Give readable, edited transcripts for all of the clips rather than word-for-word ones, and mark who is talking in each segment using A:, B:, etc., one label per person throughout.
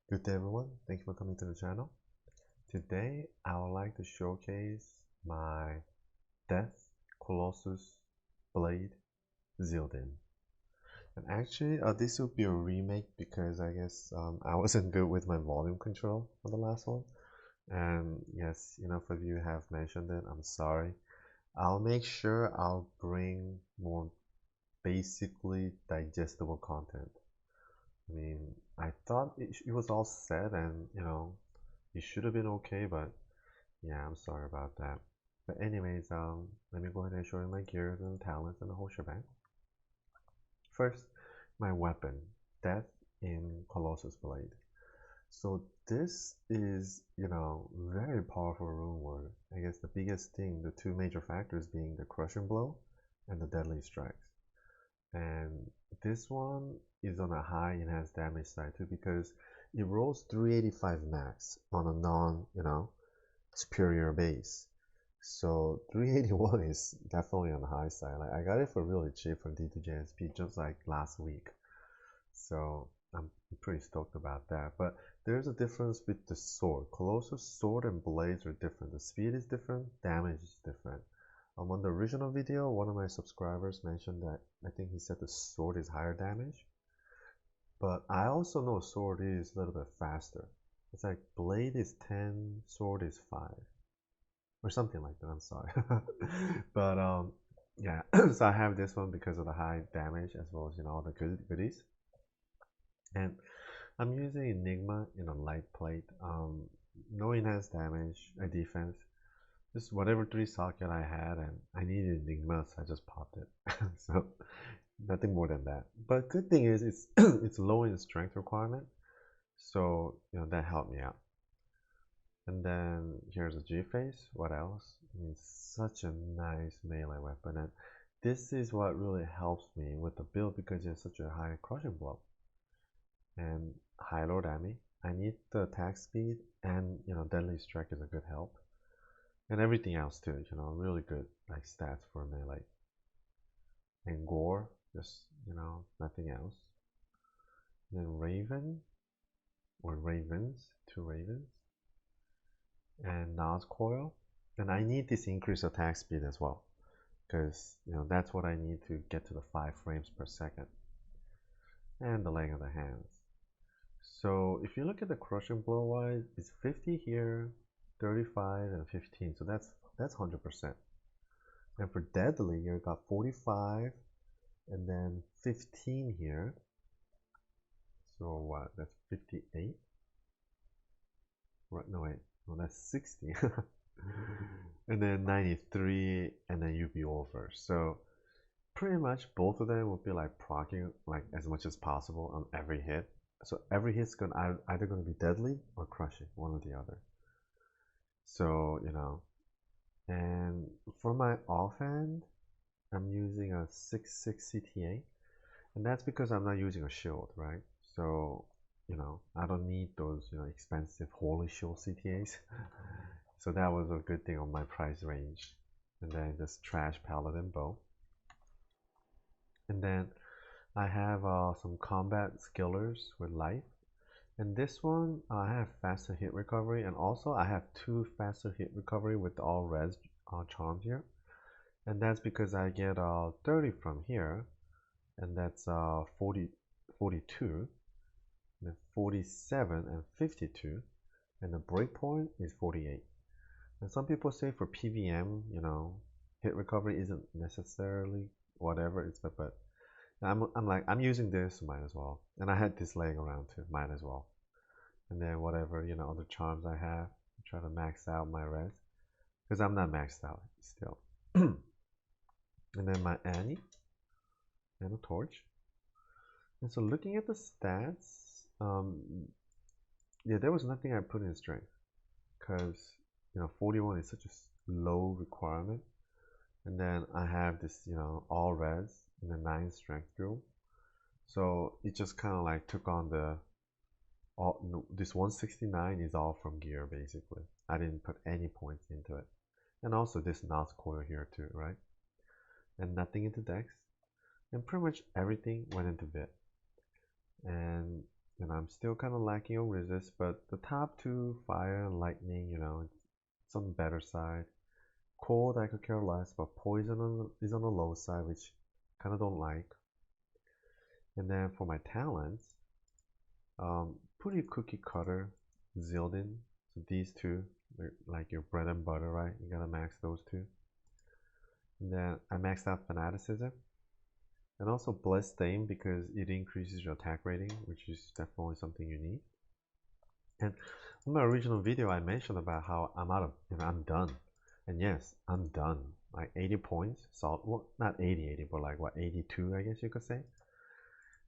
A: Good day everyone, thank you for coming to the channel. Today I would like to showcase my Death Colossus Blade Zeal. And actually this will be a remake because I guess I wasn't good with my volume control on the last one. And yes, enough of you have mentioned it, I'm sorry. I'll make sure I'll bring more basically digestible content. I mean, I thought it was all set and it should have been okay, but yeah, I'm sorry about that. But anyways, let me go ahead and show you my gears and talents and the whole shebang. First, my weapon, Death in Colossus Blade. So this is, very powerful rune word. I guess the biggest thing, the two major factors being the crushing blow and the deadly strikes. And this one is on a high enhanced damage side too because it rolls 385 max on a non, superior base. So 381 is definitely on the high side. Like I got it for really cheap from D2JSP just like last week. So I'm pretty stoked about that. But there's a difference with the sword. Colossus sword and blades are different. The speed is different, damage is different. On the original video, one of my subscribers mentioned that I think he said the sword is higher damage. But I also know sword is a little bit faster. It's like blade is 10, sword is 5. Or something like that, I'm sorry. But yeah, so I have this one because of the high damage as well as all the goodies. And I'm using Enigma in a light plate. No enhanced damage, a defense. Just whatever 3 socket I had, and I needed Enigma, so I just popped it. So nothing more than that. But good thing is it's it's low in strength requirement, so that helped me out. And then here's a G-face. What else? It's such a nice melee weapon, and this is what really helps me with the build because it's such a high crushing blow and high low damage. I need the attack speed, and deadly strike is a good help. And everything else too, really good like stats for melee. And gore, just nothing else. And then Raven or Ravens, 2 Ravens. And Nas coil. And I need this increased attack speed as well. Because that's what I need to get to the 5 frames per second. And the length of the hands. So if you look at the crushing blow wise, it's 50 here, 35 and 15. So that's 100%. And for deadly, you got 45 and then 15 here. So what? That's 58. Right? No, wait. No, that's 60. And then 93, and then you'd be over. So pretty much both of them will be like proccing like as much as possible on every hit. So every hit's either gonna be deadly or crushing, one or the other. So and for my offhand, I'm using a 6.6 CTA, and that's because I'm not using a shield, right? So I don't need those expensive holy shield CTAs. So that was a good thing on my price range. And then just trash Paladin bow. And then I have some combat skillers with life. And this one, I have faster hit recovery, and also I have 2 faster hit recovery with all res charms here. And that's because I get 30 from here, and that's 42, and then 47 and 52, and the breakpoint is 48. And some people say for PVM, hit recovery isn't necessarily whatever it's, but I'm using this, might as well. And I had this laying around too, might as well. And then whatever other charms I have, try to max out my res because I'm not maxed out still. And then my Annie and a torch. And so looking at the stats, yeah, there was nothing I put in strength because 41 is such a low requirement. And then I have this all res and the 9 strength drill, so it just kind of like took on the this 169 is all from gear basically. I didn't put any points into it. And also this Nas coil here too, right? And nothing into dex, and pretty much everything went into bit. And and I'm still kind of lacking on resist, but the top two, fire and lightning, it's on the better side. Cold, I could care less, but poison is on the low side, which kind of don't like. And then for my talents, pretty cookie cutter, Zildin. So these two, they're like your bread and butter, right? You gotta max those two. And then I maxed out Fanaticism. And also Blessed Aim because it increases your attack rating, which is definitely something you need. And in my original video, I mentioned about how I'm out of, I'm done. And yes, I'm done. Like 80 points, solid. Well, not 80, but like what, 82, I guess you could say.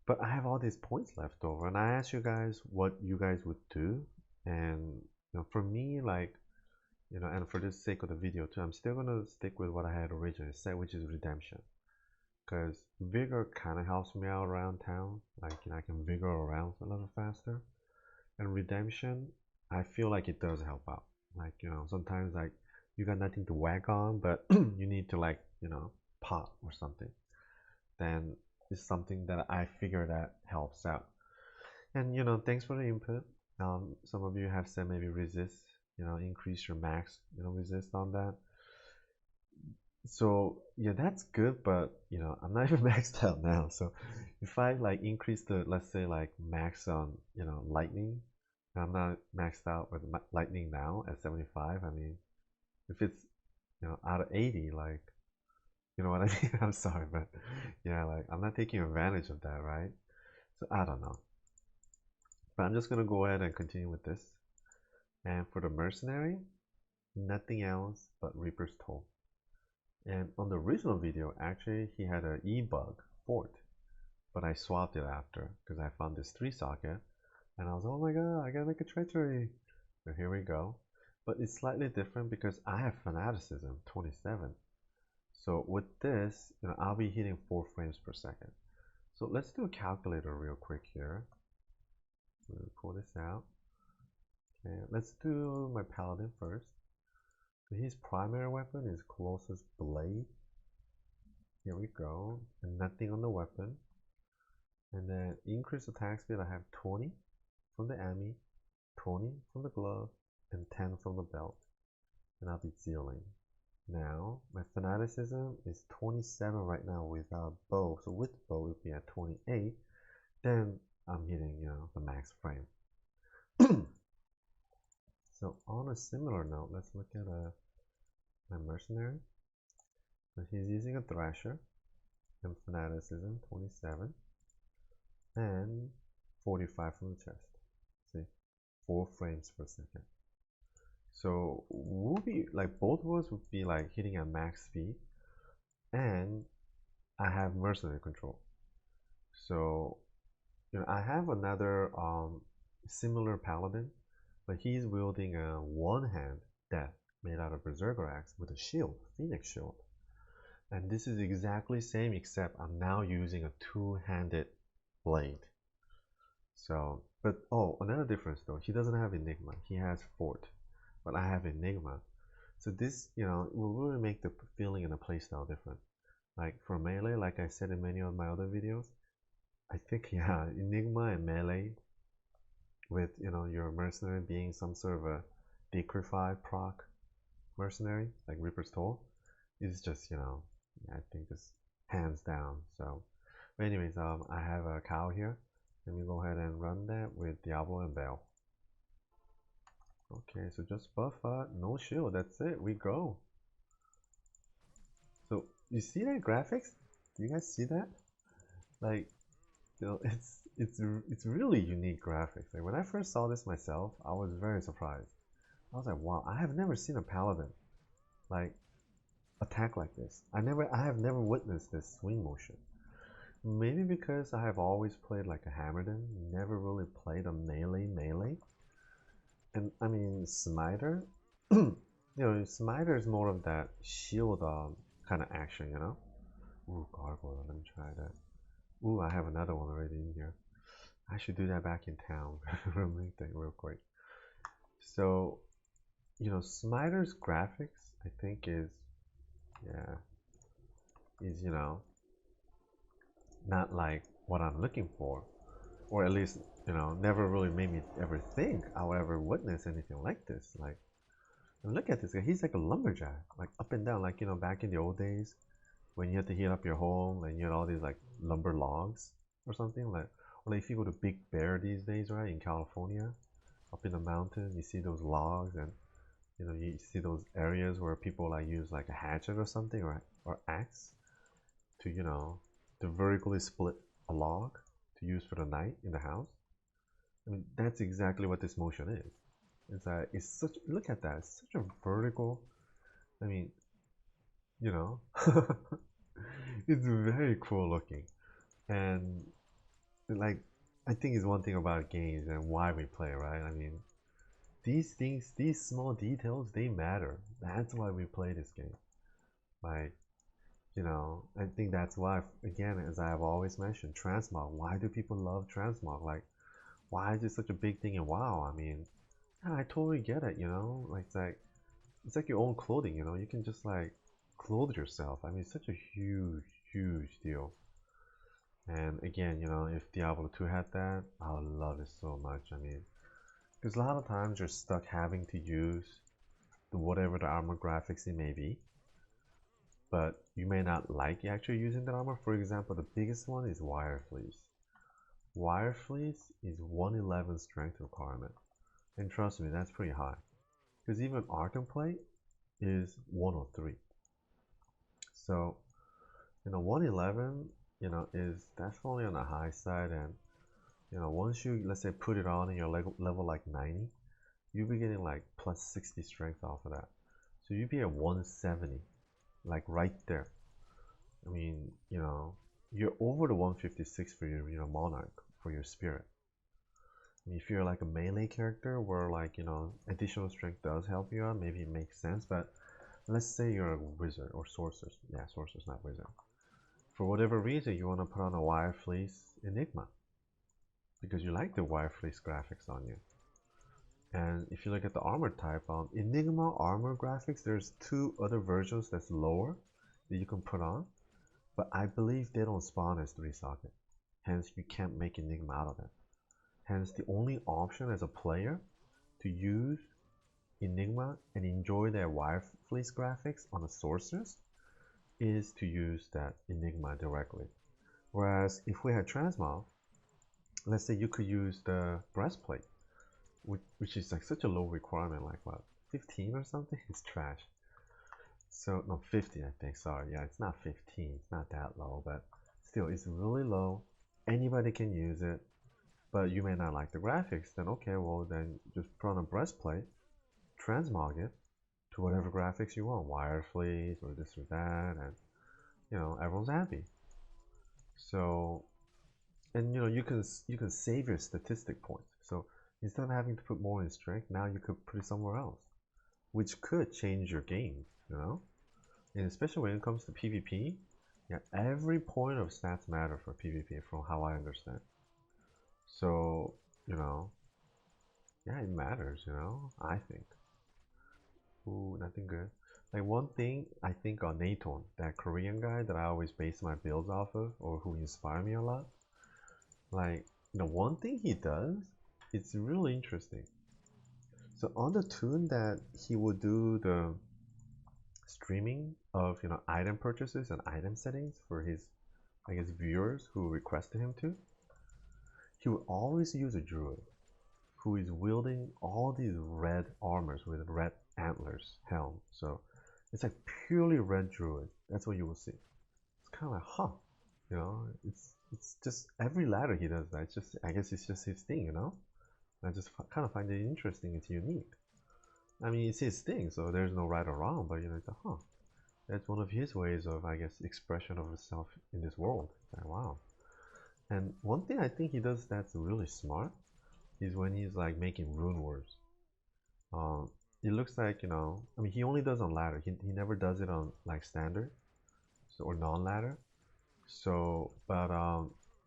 A: But I have all these points left over, and I asked you guys what you guys would do. And for me, like, and for the sake of the video too, I'm still gonna stick with what I had originally said, which is redemption. Because vigor kind of helps me out around town. Like, I can vigor around a little faster. And redemption, I feel like it does help out. Like, sometimes like you got nothing to whack on, but you need to like, pop or something. Then it's something that I figure that helps out. And thanks for the input. Some of you have said maybe resist, increase your max, resist on that. So yeah, that's good, but I'm not even maxed out now. So if I like increase the, let's say like max on lightning, I'm not maxed out with lightning now at 75. I mean, if it's out of 80, like you know what I mean. I'm sorry, but yeah, like I'm not taking advantage of that, right? So I don't know, but I'm just gonna go ahead and continue with this. And for the mercenary, nothing else but Reaper's Toll. And on the original video, actually, he had an E-bug fort, but I swapped it after because I found this 3-socket, and I was, oh my god, I gotta make a treachery. So here we go. But it's slightly different because I have Fanaticism 27. So with this, I'll be hitting 4 frames per second. So let's do a calculator real quick here. Let me pull this out. Okay, let's do my Paladin first. His primary weapon is Colossus Blade. Here we go. And nothing on the weapon. And then increase attack speed, I have 20 from the Ami, 20 from the glove, and 10 from the belt. And I'll be Zealing. Now, my Fanaticism is 27 right now without bow. So with bow, it would be at 28. Then I'm hitting, the max frame. So on a similar note, let's look at my mercenary. So he's using a Thrasher and Fanaticism 27 and 45 from the chest. See, 4 frames per second. So we'll be like, both of us would be like hitting at max speed, and I have mercenary control. So I have another similar paladin, but he's wielding a one-hand death made out of berserker axe with a shield, phoenix shield. And this is exactly the same, except I'm now using a two-handed blade. So, but oh, another difference though, he doesn't have Enigma, he has Fort, but I have Enigma. So this, will really make the feeling and the playstyle different. Like for melee, like I said in many of my other videos, I think, yeah, Enigma and melee with, your mercenary being some sort of a decree proc mercenary, like Reaper's Toll, is just, I think just hands down. So, but anyways, I have a cow here. Let me go ahead and run that with Diablo and Baal. Okay, so just buff no shield, that's it, we go. So, you see that graphics? Do you guys see that? Like, it's really unique graphics. Like when I first saw this myself, I was very surprised. I was like, wow, I have never seen a paladin like attack like this. I have never witnessed this swing motion. Maybe because I have always played like a Hammerden, never really played a melee. And I mean Smiter, Smiter is more of that shield kind of action, Ooh, gargoyle, let me try that. Ooh, I have another one already in here. I should do that back in town. Remake that real quick. So, Smiter's graphics, I think is not like what I'm looking for, or at least you know, never really made me ever think I'll ever witness anything like this. Like, and look at this guy. He's like a lumberjack, like up and down, like, you know, back in the old days when you had to heat up your home and you had all these like lumber logs or something. Like, or like if you go to Big Bear these days, right, in California, up in the mountain, you see those logs, and you know, you see those areas where people like use like a hatchet or something, or axe to, you know, to vertically split a log to use for the night in the house. I mean, that's exactly what this motion is. It's that it's such. Look at that. It's such a vertical. I mean, you know, it's very cool looking, and like, I think it's one thing about games and why we play, right? I mean, these things, these small details, they matter. That's why we play this game. Like, you know, I think that's why, again, as I have always mentioned, transmog. Why do people love transmog? Like, why is it such a big thing in WoW? I mean, yeah, I totally get it. You know, like it's like your own clothing. You know, you can just like clothe yourself. I mean, it's such a huge, huge deal. And again, you know, if Diablo 2 had that, I would love it so much. I mean, because a lot of times you're stuck having to use whatever the armor graphics it may be, but you may not like actually using the armor. For example, the biggest one is Wire Fleece. Wire Fleece is 111 strength requirement. And trust me, that's pretty high. Because even Arkham Plate is 103. So, you know, 111, you know, is definitely on the high side. And, you know, once you, let's say, put it on and you're level like 90, you'll be getting like plus 60 strength off of that. So you'd be at 170, like right there. I mean, you know, you're over the 156 for your, you know, Monarch, for your Spirit. I mean, if you're like a melee character where like, you know, additional strength does help you out, maybe it makes sense. But let's say you're a wizard or sorcerer. Yeah, sorcerer's not wizard. For whatever reason, you want to put on a Wire Fleece Enigma because you like the Wire Fleece graphics on you. And if you look at the armor type, Enigma armor graphics, there's two other versions that's lower that you can put on, but I believe they don't spawn as 3-socket. Hence, you can't make Enigma out of it. Hence, the only option as a player to use Enigma and enjoy their Wire Fleece graphics on the sorcerers is to use that Enigma directly. Whereas if we had transmog, let's say you could use the breastplate, which is like such a low requirement, like what, 15 or something? It's trash. So no, 50 I think. Sorry, yeah, it's not 15. It's not that low, but still, it's really low. Anybody can use it, but you may not like the graphics. Then okay, well then just put on a breastplate, transmog it to whatever graphics you want, wire fleece or this or that, and you know everyone's happy. So, and you know you can save your statistic points. So instead of having to put more in strength, now you could put it somewhere else, which could change your game. You know, and especially when it comes to PvP, yeah, every point of stats matter for PvP, from how I understand. So you know, yeah, it matters. You know, I think. Ooh, nothing good. Like one thing I think on Naton, that Korean guy that I always base my builds off of, or who inspire me a lot. Like the one thing he does, it's really interesting. So on the tune that he would do the streaming of, you know, item purchases and item settings for his, I guess, viewers who requested him to, he would always use a druid who is wielding all these red armors with red antlers helm. So it's like purely red druid. That's what you will see. It's kind of like, huh, you know, it's just every ladder he does that. It's just, I guess it's just his thing, you know. I just kind of find it interesting. It's unique. I mean, it's his thing, so there's no right or wrong. But you know, it's like, huh, that's one of his ways of, I guess, expression of himself in this world. It's like, wow. And one thing I think he does that's really smart is when he's like making rune words. Um, it looks like, you know, I mean, he only does on ladder. He never does it on like standard, so, or non-ladder. So, but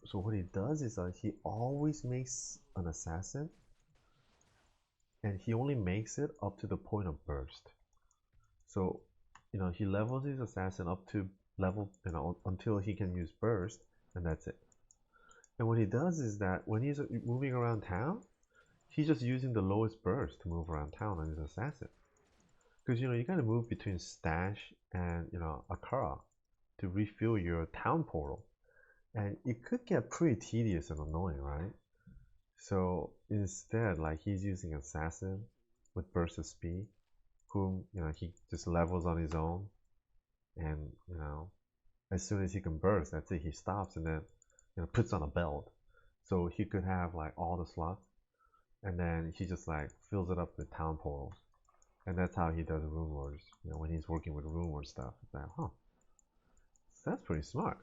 A: so what he does is he always makes an assassin, and he only makes it up to the point of burst. So, you know, he levels his assassin up to level, you know, until he can use burst, and that's it. And what he does is that when he's moving around town, he's just using the lowest burst to move around town on his assassin. Because you gotta move between stash and Akara to refill your town portal. And it could get pretty tedious and annoying, right? So instead, like he's using assassin with burst of speed, whom he just levels on his own, and as soon as he can burst, that's it. He stops and then puts on a belt, so he could have like all the slots, and then he just like fills it up with town portals, and that's how he does rune wars. When he's working with rune war stuff, it's like, huh, that's pretty smart.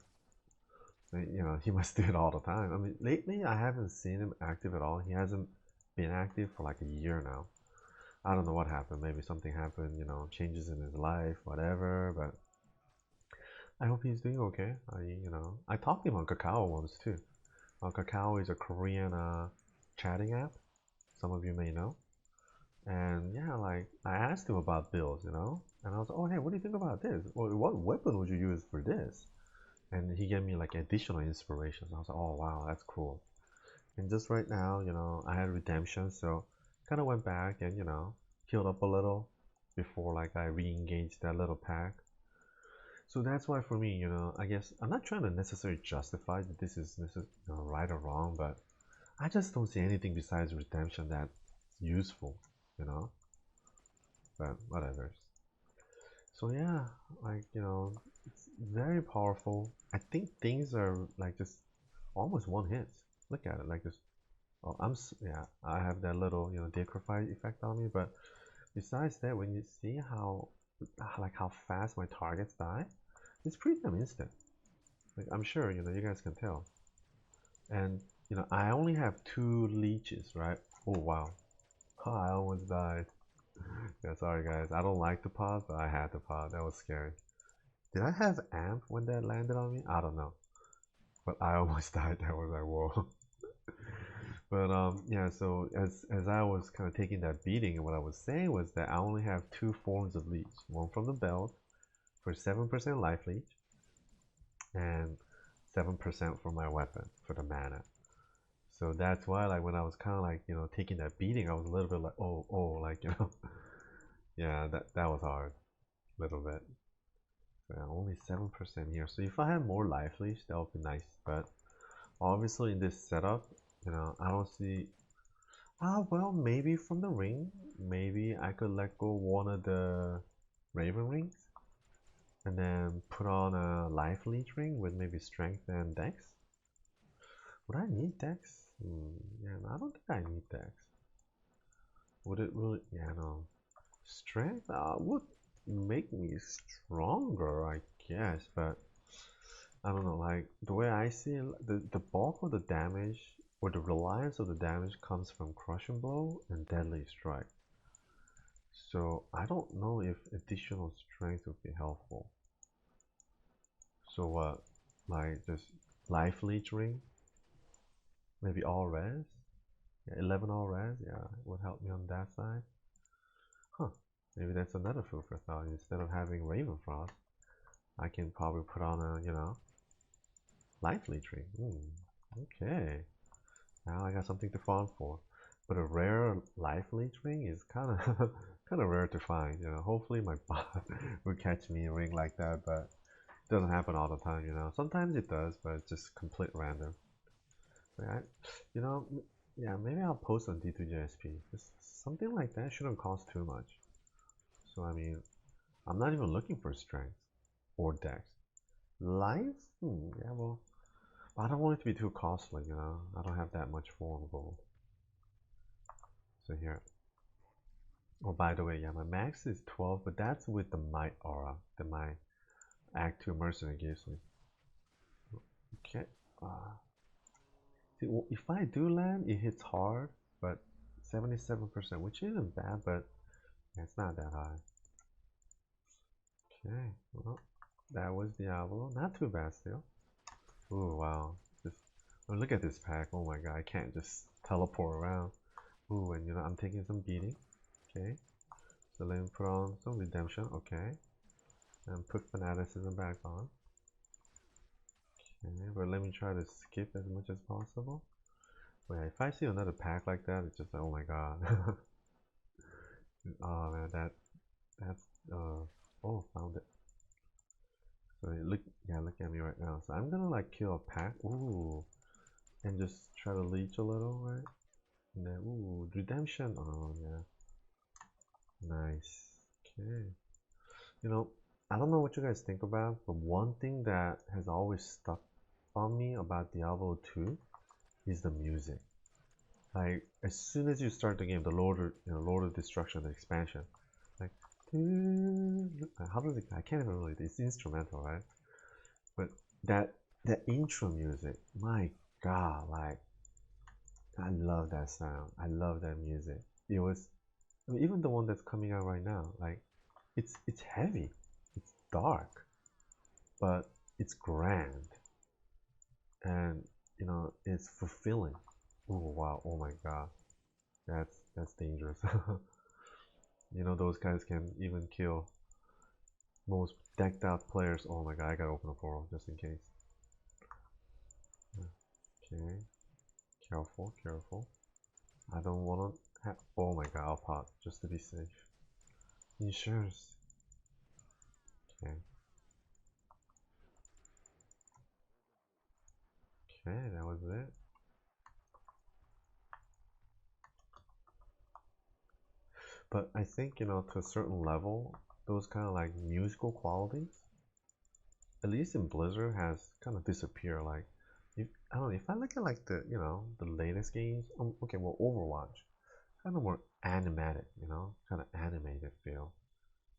A: He must do it all the time. I mean, lately I haven't seen him active at all. He hasn't been active for like a year now. I don't know what happened. Maybe something happened, changes in his life, whatever. But I hope he's doing okay. I talked to him on Kakao once too. Kakao is a Korean chatting app. Some of you may know. And yeah, like I asked him about builds, and I was like, oh hey, what do you think about this? Well, what weapon would you use for this? And he gave me like additional inspirations. I was like, oh wow, that's cool. And just right now, I had redemption, so kind of went back and healed up a little before like I re-engaged that little pack. So that's why for me, I guess I'm not trying to necessarily justify that this is right or wrong, but I just don't see anything besides redemption that's useful, you know. But whatever. So yeah, like it's very powerful. I think things are like just almost one hit. Look at it, like this. Oh, yeah. I have that little decryptify effect on me, but besides that, when you see how fast my targets die, it's pretty damn instant. Like I'm sure you guys can tell. And I only have 2 leeches, right? Oh wow, oh, I almost died. Yeah, sorry guys. I don't like to pause, but I had to pause. That was scary. Did I have amp when that landed on me? I don't know. But I almost died. That was like whoa. But yeah. So as I was kind of taking that beating, and what I was saying was that I only have 2 forms of leech. One from the belt for 7% life leech, and 7% for my weapon for the mana. So that's why, like, when I was kind of like taking that beating, I was a little bit like, oh, like yeah, that was hard, a little bit. So yeah, only 7% here. So if I had more life leech, that would be nice. But obviously in this setup, I don't see. Ah, well, maybe from the ring, maybe I could let go one of the Raven rings, and then put on a life leech ring with maybe strength and dex. Would I need dex? Yeah, no, I don't think I need dex. Would it really? Yeah, no. Strength would make me stronger, I guess, but I don't know. Like the way I see it, the bulk of the damage or the reliance of the damage comes from crushing blow and deadly strike. So I don't know if additional strength would be helpful. So what? Like just life leech ring? Maybe all res? Yeah, 11 all res? Yeah, would help me on that side. Huh. Maybe that's another food for thought. Instead of having Raven Frost, I can probably put on a, life leech ring. Okay. Now I got something to farm for. But a rare life leech ring is kind of kind of rare to find. Hopefully my bot will catch me a ring like that, but it doesn't happen all the time. Sometimes it does, but it's just complete random. Right? You know, yeah, maybe I'll post on D2JSP. Just something like that shouldn't cost too much. So I mean, I'm not even looking for strength or dex. Life? Yeah, well, I don't want it to be too costly. I don't have that much form gold. So here. Oh, by the way, yeah, my max is 12, but that's with the Might aura that my Act 2 Mercenary gives me. Okay. See, well, if I do land, it hits hard, but 77%, which isn't bad, but yeah, it's not that high. Okay, well, that was Diablo. Not too bad still. Ooh, wow. Look at this pack. Oh my god, I can't just teleport around. Ooh, and I'm taking some beating. Okay. So let me put on some redemption. Okay. And put fanaticism back on. Okay, but let me try to skip as much as possible. But yeah, if I see another pack like that, it's just like, oh my god. Oh man, that's oh, found it. So look, yeah, look at me right now. So I'm gonna like kill a pack, ooh, and just try to leech a little, right? And then ooh, redemption. Oh yeah, nice. Okay. You know, I don't know what you guys think about, but one thing that has always stuck on me about Diablo 2 is the music. Like as soon as you start the game, the Lord of Destruction, the expansion, like how does it? I can't even really. It's instrumental, right? But that that intro music, my God, like I love that sound. I love that music. It was, I mean, even the one that's coming out right now, like it's heavy, it's dark, but it's grand, and it's fulfilling. Oh wow, oh my God, that's dangerous. Those guys can even kill most decked out players. Oh my God, I gotta open a portal just in case. Okay, careful, careful. I don't wanna have. Oh my God, I'll pop just to be safe. Insurance. Okay, okay, that was it. But I think to a certain level, those kind of like musical qualities, at least in Blizzard, has kind of disappeared. Like, if I don't know, if I look at like the latest games, okay, well, Overwatch, kind of more animated, kind of animated feel.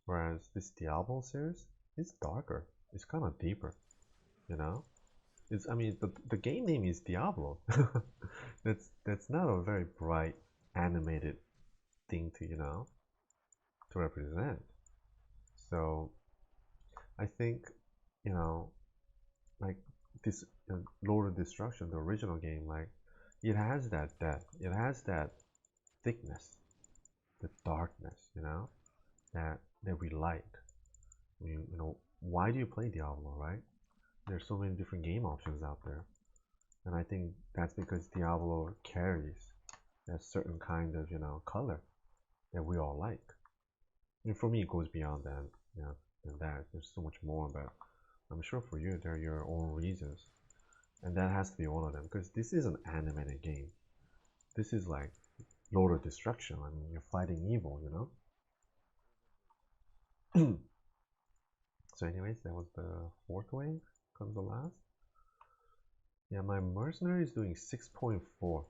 A: Whereas this Diablo series, it's darker, it's kind of deeper, you know. It's I mean the game name is Diablo. That's not a very bright animated thing to represent. So I think you know like this Lord of Destruction, the original game, like it has that depth, it has that thickness, the darkness, that we like. I mean, why do you play Diablo, right? There's so many different game options out there, and I think that's because Diablo carries a certain kind of color that we all like. I mean, for me, it goes beyond that, than that. There's so much more, but I'm sure for you, there are your own reasons, and that has to be one of them because this is an animated game. This is like Lord of Destruction. I mean, you're fighting evil. So, anyways, that was the fourth wave. Comes the last. Yeah, my mercenary is doing 6.4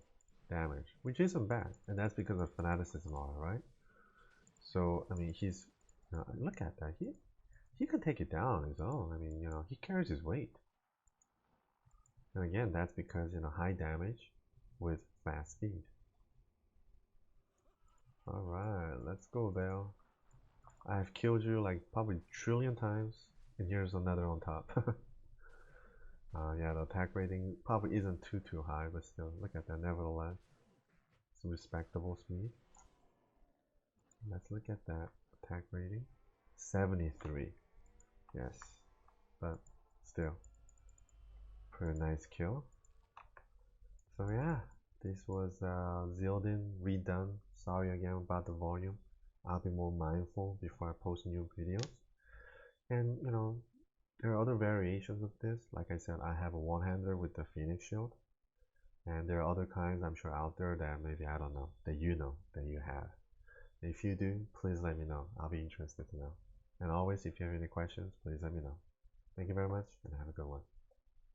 A: damage, which isn't bad, and that's because of fanaticism, all right. So, I mean, look at that. He can take it down on his own. I mean, he carries his weight. And again, that's because high damage with fast speed. All right, let's go, Baal. I've killed you like probably a trillion times, and here's another on top. Yeah, the attack rating probably isn't too high, but still, look at that. Nevertheless, it's respectable speed. Let's look at that attack rating. 73. Yes, but still, pretty nice kill. So yeah, this was Zealdin redone. Sorry again about the volume. I'll be more mindful before I post new videos. And there are other variations of this. Like I said, I have a one-hander with the Phoenix Shield. And there are other kinds I'm sure out there that maybe I don't know, that that you have. If you do, please let me know. I'll be interested to know. And always, if you have any questions, please let me know. Thank you very much and have a good one.